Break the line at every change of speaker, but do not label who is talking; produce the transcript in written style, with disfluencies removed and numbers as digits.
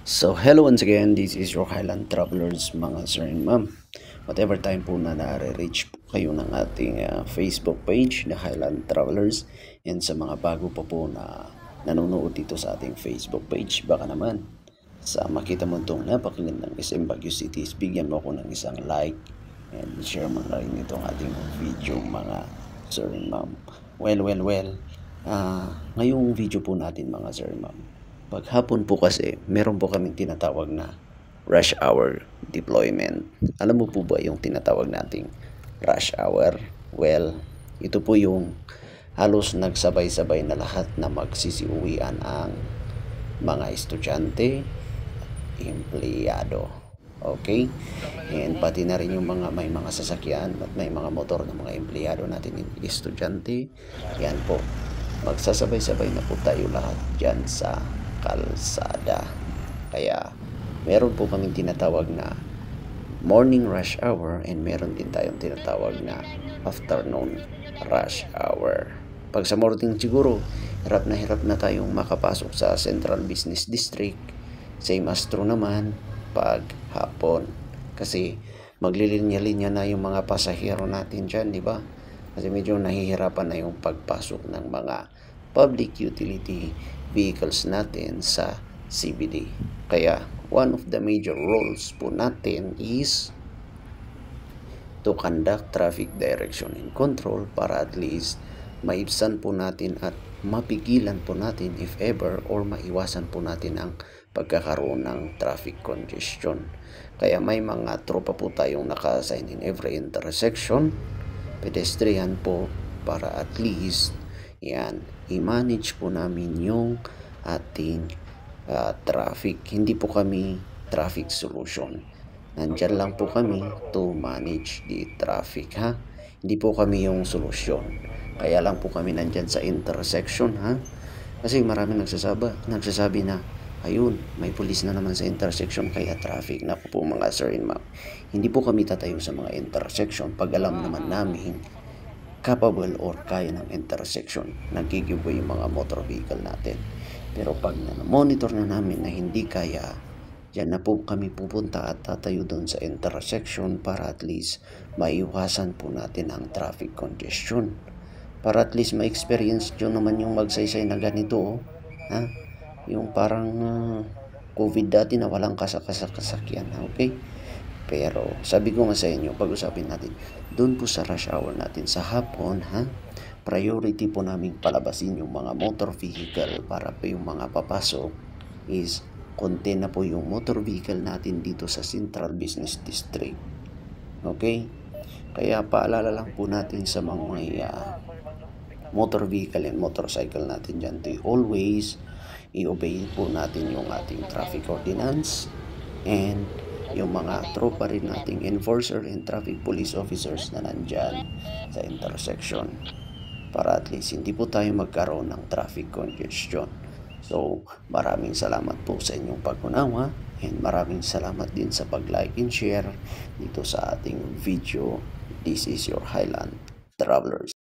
So, hello once again, this is your Highland Travelers, mga sir and ma'am. Whatever time po na nare-reach po kayo ng ating Facebook page na Highland Travelers, and sa mga bago pa po na nanonood dito sa ating Facebook page, baka naman sa makita mo itong napakagandang SM Baguio City, bigyan mo ako ng isang like and share mo na rin itong ating video, mga sir and ma'am. Ngayong video po natin, mga sir and ma'am, paghapon po kasi, meron po kaming tinatawag na rush hour deployment. Alam mo po ba yung tinatawag nating rush hour? Well, ito po yung halos nagsabay-sabay na lahat na magsisiuwian ang mga estudyante, empleyado. Okay? And pati na rin yung may mga sasakyan at may mga motor ng mga empleyado natin, estudyante. Yan po. Magsasabay-sabay na po tayo lahat dyan sa kalsada. Kaya meron po kaming tinatawag na morning rush hour and meron din tayong tinatawag na afternoon rush hour. Pag sa morning siguro, hirap na tayong makapasok sa Central Business District. Same as true naman pag hapon. Kasi maglilinya-linya na yung mga pasahero natin dyan, di ba? Kasi medyo nahihirapan na yung pagpasok ng mga public utility vehicles natin sa CBD. Kaya one of the major roles po natin is to conduct traffic direction and control para at least maibsan po natin at mapigilan po natin if ever or maiwasan po natin ang pagkakaroon ng traffic congestion. Kaya may mga tropa po tayong naka-assign in every intersection, pedestrian po, para at least yan, i-manage po namin yung ating traffic. Hindi po kami traffic solution. Nandyan lang po kami to manage the traffic, ha? Hindi po kami yung solusyon. Kaya lang po kami nandyan sa intersection, ha? Kasi marami nagsasabi na, ayun, may pulis na naman sa intersection kaya traffic. Naku po, mga sir and ma'am, hindi po kami tatayo sa mga intersection pag alam naman namin capable or kaya ng intersection. Naggigiveaway yung mga motor vehicle natin. Pero pag na-monitor na namin na hindi kaya, dyan na po kami pupunta at tatayo doon sa intersection para at least maiwasan po natin ang traffic congestion. Para at least ma-experience nyo naman yung magsaysay na ganito, oh. Ha? Yung parang COVID dati na walang kasakyan, okay? Pero sabi ko nga sa inyo, pag-usapin natin doon po sa rush hour natin sa hapon, ha? Priority po namin palabasin yung mga motor vehicle para po yung mga papasok is konti na po yung motor vehicle natin dito sa Central Business District. Okay? Kaya paalala lang po natin sa mga motor vehicle and motorcycle natin dyan to always i-obey po natin yung ating traffic ordinance and yung mga tropa rin nating enforcer and traffic police officers na nandyan sa intersection para at least hindi po tayo magkaroon ng traffic congestion. So, maraming salamat po sa inyong pag-unawa and maraming salamat din sa pag-like and share dito sa ating video. This is your Highland Travelers.